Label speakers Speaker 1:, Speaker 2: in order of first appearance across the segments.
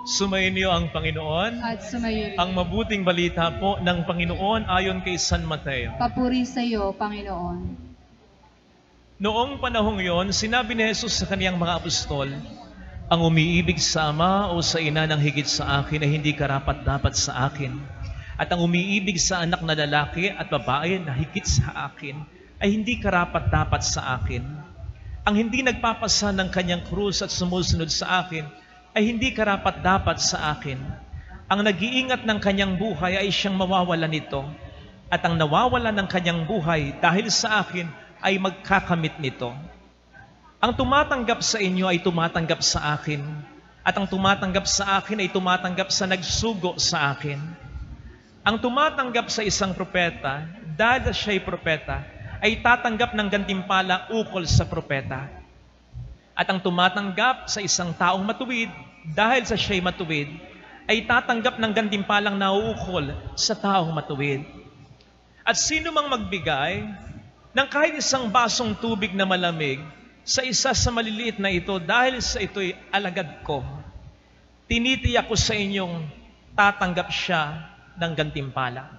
Speaker 1: Sumainyo ang Panginoon.
Speaker 2: At sumayo rin.
Speaker 1: Ang mabuting balita po ng Panginoon ayon kay San Mateo.
Speaker 2: Papuri sa iyo, Panginoon.
Speaker 1: Noong panahong yon, sinabi ni Jesus sa kaniyang mga apostol, ang umiibig sa ama o sa ina ng higit sa akin ay hindi karapat-dapat sa akin. At ang umiibig sa anak na lalaki at babae na higit sa akin ay hindi karapat-dapat sa akin. Ang hindi nagpapasa ng kanyang krus at sumusunod sa akin ay hindi karapat-dapat sa akin. Ang nag-iingat ng kanyang buhay ay siyang mawawala nito. At ang nawawala ng kanyang buhay dahil sa akin ay magkakamit nito. Ang tumatanggap sa inyo ay tumatanggap sa akin. At ang tumatanggap sa akin ay tumatanggap sa nagsugo sa akin. Ang tumatanggap sa isang propeta, dahil siya'y propeta, ay tatanggap ng gantimpala ukol sa propeta. At ang tumatanggap sa isang taong matuwid, dahil sa siya'y matuwid, ay tatanggap ng gantimpalang nauukol sa taong matuwid. At sino mang magbigay ng kahit isang basong tubig na malamig sa isa sa maliliit na ito, dahil sa ito'y alagad ko, tinitiyak ko sa inyong tatanggap siya ng gantimpala.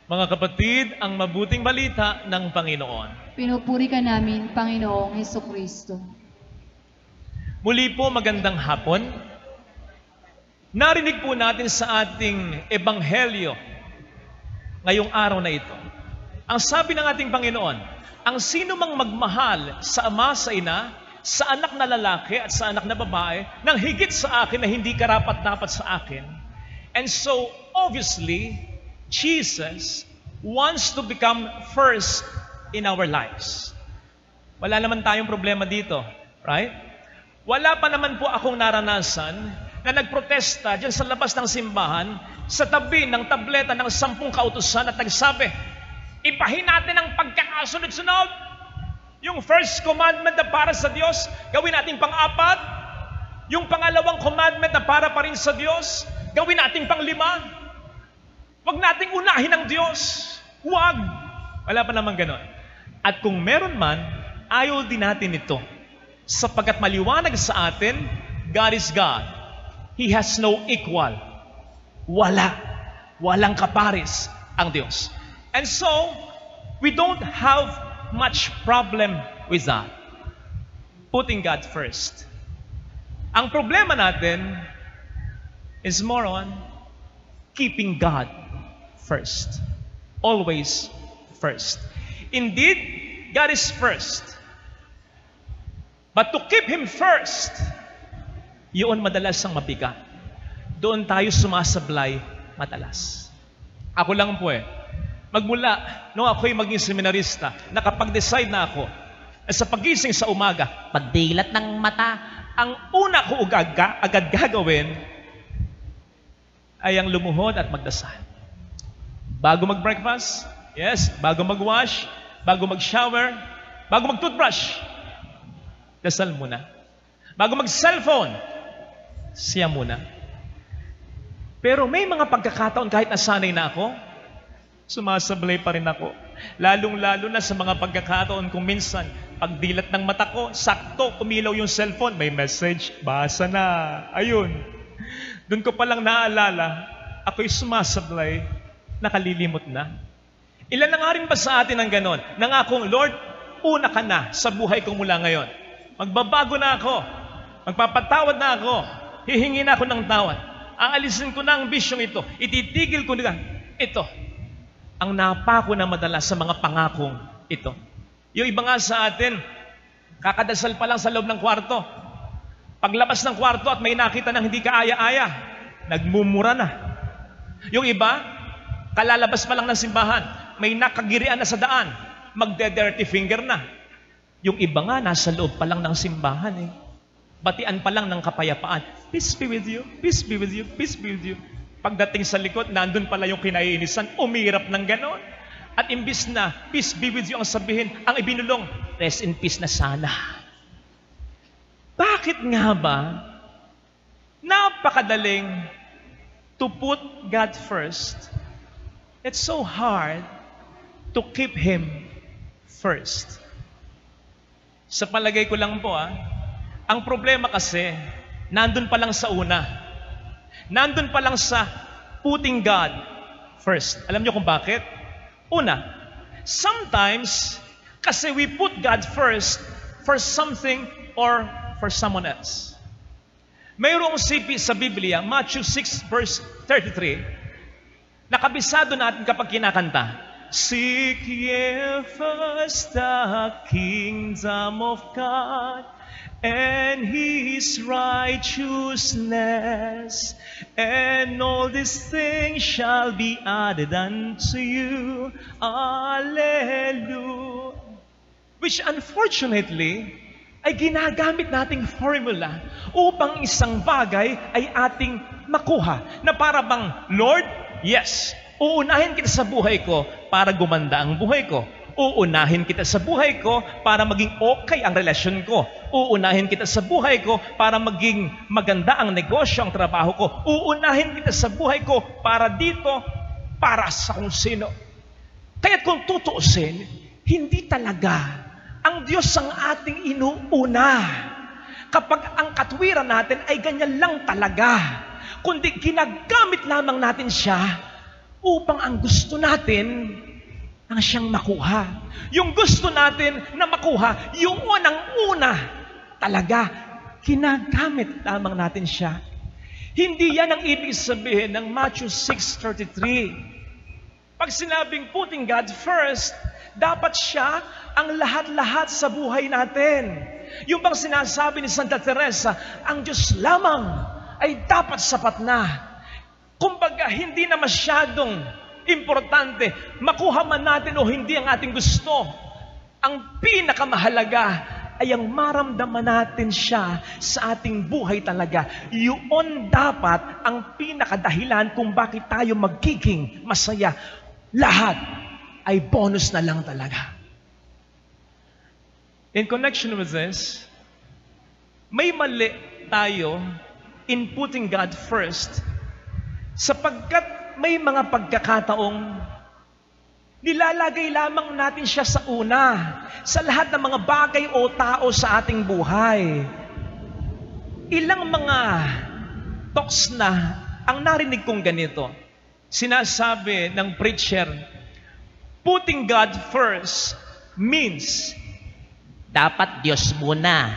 Speaker 1: Mga kapatid, ang mabuting balita ng Panginoon.
Speaker 2: Pinupuri ka namin, Panginoong Hesukristo.
Speaker 1: Muli po, magandang hapon. Narinig po natin sa ating ebanghelyo ngayong araw na ito. Ang sabi ng ating Panginoon, ang sino mang magmahal sa ama, sa ina, sa anak na lalaki at sa anak na babae, nang higit sa akin na hindi karapat-dapat sa akin. And so, obviously, Jesus wants to become first in our lives. Wala naman tayong problema dito, right? Wala pa naman po akong naranasan na nagprotesta dyan sa labas ng simbahan sa tabi ng tableta ng 10 kautusan at nagsabi, ipahin natin ang pagkakasunod-sunod. Yung first commandment na para sa Diyos, gawin natin pang-4. Yung pangalawang commandment na para pa rin sa Diyos, gawin natin pang-5. Huwag nating unahin ang Diyos. Huwag. Wala pa naman ganon. At kung meron man, ayaw din natin ito. Sapagkat maliwanag sa atin, God is God. He has no equal. Walang kapares ang Diyos. And so, we don't have much problem with that. Putting God first. Ang problema natin is more on keeping God first. Always first. Indeed, God is first. But to keep Him first, yun madalas ang mabigat. Doon tayo sumasablay madalas. Ako lang po magmula nung ako'y maging seminarista, nakapag-decide na ako na sa pagising sa umaga, pagdilat ng mata, ang una ko agad gagawin ay ang lumuhod at magdasal. Bago mag-breakfast, yes, bago mag-wash, bago mag-shower, bago mag-toothbrush, dasal muna. Bago mag-cellphone, siya muna. Pero may mga pagkakataon kahit nasanay na ako, sumasablay pa rin ako. Lalong-lalo na sa mga pagkakataon kung minsan, pagdilat ng mata ko, sakto, umilaw yung cellphone, may message, basa na. Ayun. Doon ko palang naalala, ako'y sumasablay, nakalilimot na. Ilan na nga rin ba sa atin ang ganon? Nangakong, Lord, una ka na sa buhay ko mula ngayon. Magbabago na ako. Magpapatawad na ako. Hihingi na ako ng tawad. Aalisin ko na ang bisyong ito. Ititigil ko na ito. Ang napako na madalas sa mga pangakong ito. Yung iba nga sa atin, kakadasal pa lang sa loob ng kwarto. Paglabas ng kwarto at may nakita ng hindi kaaya-aya, nagmumura na. Yung iba, kalalabas pa lang ng simbahan, may nakagirian na sa daan, magde-dirty finger na. Yung iba nga, nasa loob pa lang ng simbahan Batian pa lang ng kapayapaan. Peace be with you, peace be with you, peace be with you. Pagdating sa likod, nandun pala yung kinaiinisan, umirap ng ganon. At imbis na, peace be with you ang sabihin, ang ibinulong, rest in peace na sana. Bakit nga ba napakadaling to put God first? It's so hard to keep Him first. Sa palagay ko lang po, Ang problema kasi, nandun pa lang sa una. Nandun pa lang sa putting God first. Alam niyo kung bakit? Una, sometimes, kasi we put God first for something or for someone else. Mayroong sipi sa Biblia, Matthew 6 verse 33, nakabisado natin kapag kinakanta, Seek ye first the kingdom of God and His righteousness, and all these things shall be added unto you. Alleluia. Which unfortunately, ay ginagamit nating formula upang isang bagay ay ating makuha. Na para bang, Lord, yes, uunahin kita sa buhay ko para gumanda ang buhay ko. Uunahin kita sa buhay ko para maging okay ang relasyon ko. Uunahin kita sa buhay ko para maging maganda ang negosyo, ang trabaho ko. Uunahin kita sa buhay ko para dito, para sa kung sino. Kaya kung tutuusin, hindi talaga ang Diyos ang ating inuuna. Kapag ang katwiran natin ay ganyan lang talaga, kundi ginagamit lamang natin siya upang ang gusto natin ang siyang makuha. Yung gusto natin na makuha, yung unang-una talaga, ginagamit lamang natin siya. Hindi yan ang ibig sabihin ng Matthew 6:33. Pag sinabing putting God first, dapat siya ang lahat-lahat sa buhay natin. Yung bang sinasabi ni Santa Teresa, ang Diyos lamang ay dapat sapat na. Kumbaga, hindi na masyadong importante, makuha man natin o hindi ang ating gusto. Ang pinakamahalaga ay ang maramdaman natin siya sa ating buhay talaga. Yun dapat ang pinakadahilan kung bakit tayo magiging masaya. Lahat ay bonus na lang talaga. In connection with this, may mali tayo in putting God first sapagkat may mga pagkakataong nilalagay lamang natin siya sa una sa lahat ng mga bagay o tao sa ating buhay. Ilang mga talks na ang narinig kong ganito. Sinasabi ng preacher, putting God first means dapat Diyos muna,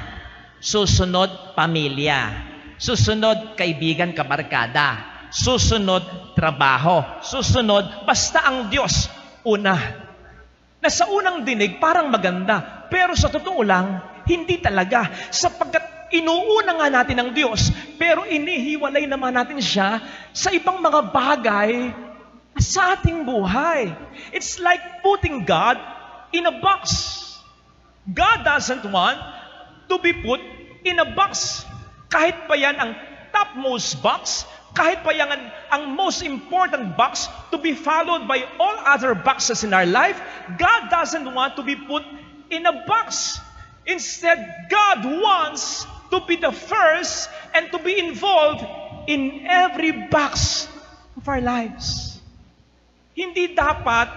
Speaker 1: susunod pamilya, susunod kaibigan kabarkada, susunod trabaho, susunod basta ang Diyos una. Na sa unang dinig parang maganda, pero sa totoo lang, hindi talaga. Sapagkat inuuna nga natin ang Diyos, pero inihiwalay naman natin siya sa ibang mga bagay sa ating buhay. It's like putting God in a box. God doesn't want to be put in a box. Kahit pa yan ang topmost box, kahit pa yan ang most important box to be followed by all other boxes in our life, God doesn't want to be put in a box. Instead, God wants to be the first and to be involved in every box of our lives. Hindi dapat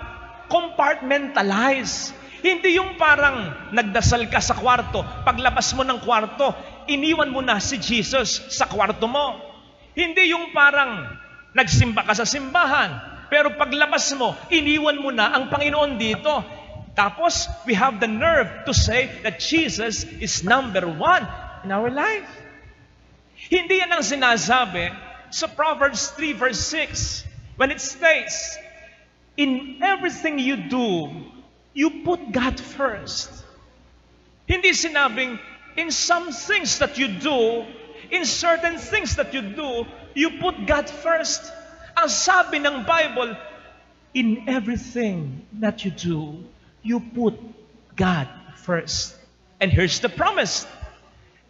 Speaker 1: compartmentalize. Hindi yung parang nagdasal ka sa kwarto, paglabas mo ng kwarto, iniwan mo na si Jesus sa kwarto mo. Hindi yung parang nagsimba ka sa simbahan, pero paglabas mo, iniwan mo na ang Panginoon dito. Tapos, we have the nerve to say that Jesus is number one in our life. Hindi yan ang sinasabi sa Proverbs 3 verse 6 when it states, in everything you do, you put God first. Hindi sinabing, in some things that you do, in certain things that you do, you put God first. Ang sabi ng Bible, in everything that you do, you put God first. And here's the promise.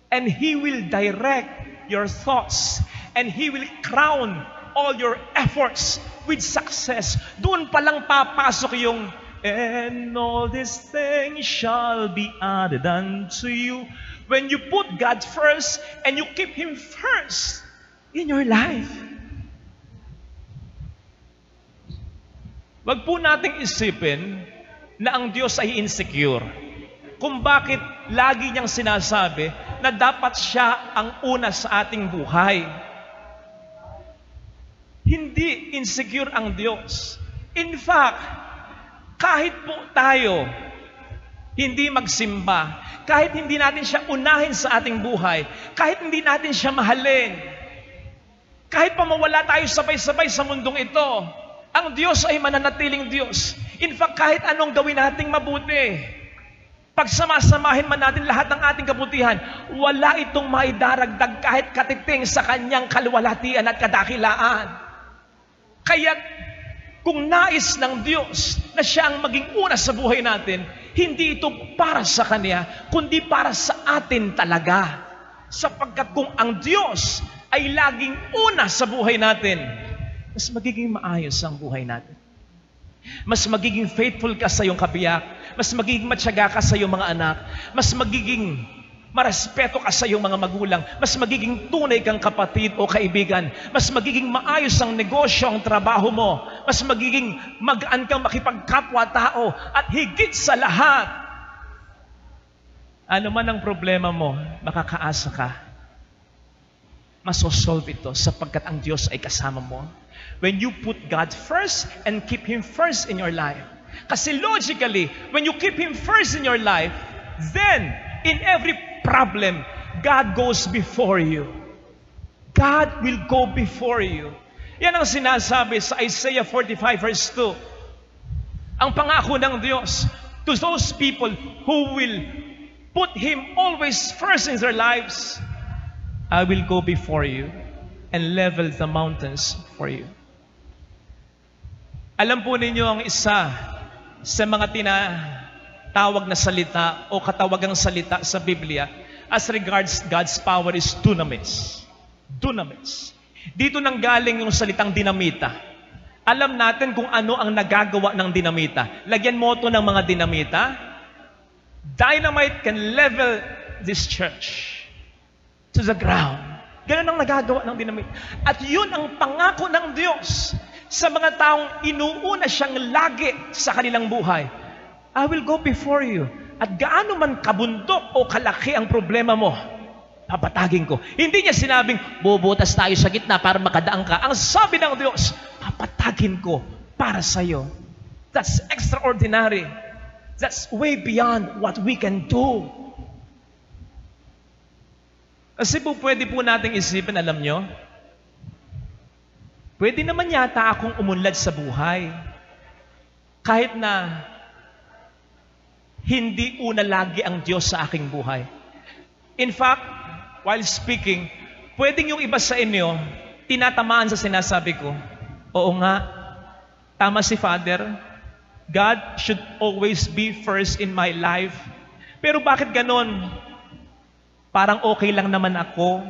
Speaker 1: And He will direct your thoughts. And He will crown all your efforts with success. Doon palang papasok yung, and all these things shall be added unto you. When you put God first and you keep Him first in your life. Wag po nating isipin na ang Diyos ay insecure. Kung bakit lagi niyang sinasabi na dapat siya ang una sa ating buhay. Hindi insecure ang Diyos. In fact, kahit po tayo hindi magsimba, kahit hindi natin siya unahin sa ating buhay, kahit hindi natin siya mahalin, kahit pa mawala tayo sabay-sabay sa mundong ito, ang Diyos ay mananatiling Diyos. In fact, kahit anong gawin nating mabuti, pagsamasamahin man natin lahat ng ating kabutihan, wala itong maidaragdag kahit katiting sa kanyang kaluwalhatian at kadakilaan. Kaya kung nais ng Diyos na siya ang maging una sa buhay natin, hindi ito para sa Kanya, kundi para sa atin talaga. Sapagkat kung ang Diyos ay laging una sa buhay natin, mas magiging maayos ang buhay natin. Mas magiging faithful ka sa iyong kabiyak, mas magiging matyaga ka sa iyong mga anak, mas magiging marespeto ka sa iyong mga magulang, mas magiging tunay kang kapatid o kaibigan, mas magiging maayos ang negosyo, ang trabaho mo, mas magiging magaan kang makipagkapwa-tao, at higit sa lahat, ano man ang problema mo, makakaasa ka. Masosolve ito sapagkat ang Diyos ay kasama mo. When you put God first and keep Him first in your life. Kasi logically, when you keep Him first in your life, then in every problem, God goes before you. God will go before you. Yan ang sinasabi sa Isaiah 45 verse 2. Ang pangako ng Diyos to those people who will put Him always first in their lives, I will go before you and level the mountains for you. Alam po ninyo ang isa sa mga tinatawag na salita o katawagang salita sa Biblia as regards God's power is dunamis. Dunamis. Dito nang galing yung salitang dinamita. Alam natin kung ano ang nagagawa ng dinamita. Lagyan mo ito ng mga dinamita. Dynamite can level this church to the ground. Ganun ang nagagawa ng dinamita. At yun ang pangako ng Diyos sa mga taong inuuna siyang lagi sa kanilang buhay. I will go before you. At gaano man kabundok o kalaki ang problema mo, papatagin ko. Hindi niya sinabing, bubutas tayo sa gitna para makadaan ka. Ang sabi ng Diyos, papatagin ko para sa iyo. That's extraordinary. That's way beyond what we can do. Kasi po pwede po nating isipin, alam nyo, pwede naman yata akong umunlad sa buhay. Kahit na hindi una lagi ang Diyos sa aking buhay. In fact, while speaking, pwedeng yung iba sa inyo, tinatamaan sa sinasabi ko, oo nga, tama si Father, God should always be first in my life. Pero bakit ganon? Parang okay lang naman ako,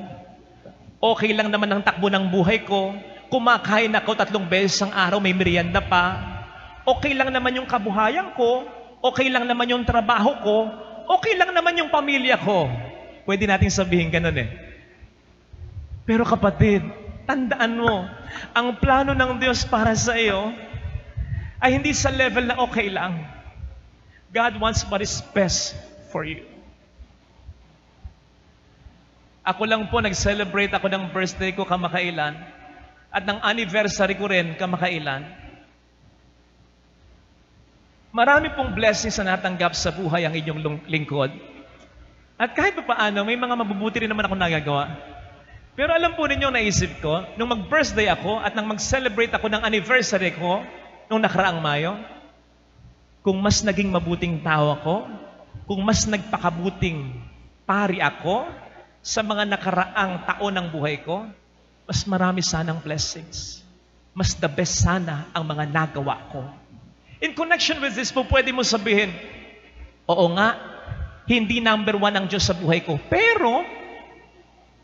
Speaker 1: okay lang naman ang takbo ng buhay ko, kumakain ako 3 beses ang araw, may merienda pa, okay lang naman yung kabuhayan ko, okay lang naman yung trabaho ko, okay lang naman yung pamilya ko. Pwede nating sabihin ganun eh. Pero kapatid, tandaan mo, ang plano ng Diyos para sa iyo ay hindi sa level na okay lang. God wants what is best for you. Ako lang po, nag-celebrate ako ng birthday ko kamakailan at ng anniversary ko rin kamakailan. Marami pong blessings na natanggap sa buhay ang inyong lingkod. At kahit pa paano, may mga mabubuti rin naman ako nagagawa. Pero alam po ninyo, naisip ko, nung mag-birthday ako at nang mag-celebrate ako ng anniversary ko, nung nakaraang Mayo, kung mas naging mabuting tao ako, kung mas nagpakabuting pari ako sa mga nakaraang taon ng buhay ko, mas marami sanang blessings. Mas the best sana ang mga nagawa ko. In connection with this po, pwede mo sabihin, oo nga, hindi number 1 ang Diyos sa buhay ko. Pero,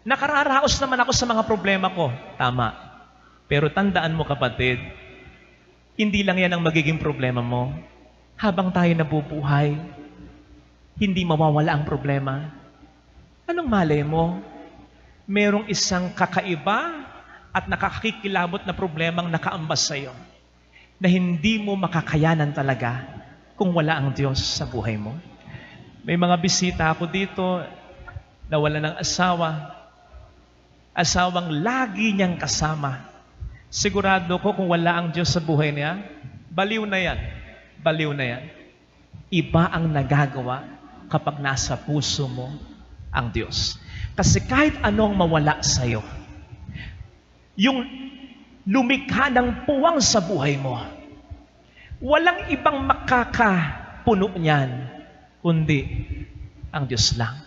Speaker 1: nakararaos naman ako sa mga problema ko. Tama. Pero tandaan mo kapatid, hindi lang yan ang magiging problema mo. Habang tayo nabubuhay, hindi mawawala ang problema. Anong malay mo? Merong isang kakaiba at nakakikilabot na problemang nakaambas sa iyo na hindi mo makakayanan talaga kung wala ang Diyos sa buhay mo. May mga bisita ako dito, nawala ng asawa, asawang lagi niyang kasama. Sigurado ko kung wala ang Diyos sa buhay niya, baliw na yan. Baliw na yan. Iba ang nagagawa kapag nasa puso mo ang Diyos. Kasi kahit anong mawala sa'yo, yung lumikha ng puwang sa buhay mo, walang ibang makakapuno niyan, kundi ang Diyos lang.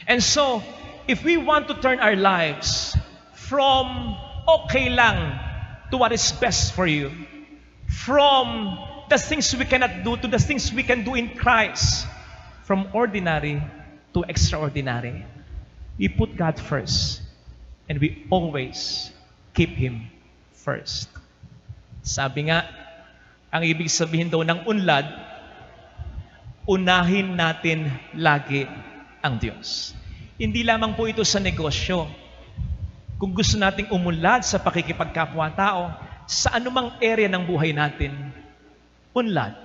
Speaker 1: And so, if we want to turn our lives from okay lang to what is best for you, from the things we cannot do to the things we can do in Christ, from ordinary to extraordinary, we put God first and we always keep Him first. Sabi nga, ang ibig sabihin daw ng unlad, unahin natin lagi ang Diyos. Hindi lamang po ito sa negosyo. Kung gusto nating umunlad sa pakikipagkapwa-tao, sa anumang area ng buhay natin, unlad,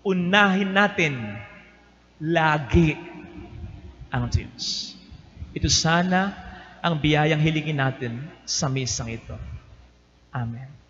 Speaker 1: unahin natin lagi ang Diyos. Ito sana ang biyayang hilingin natin sa misang ito. Amen.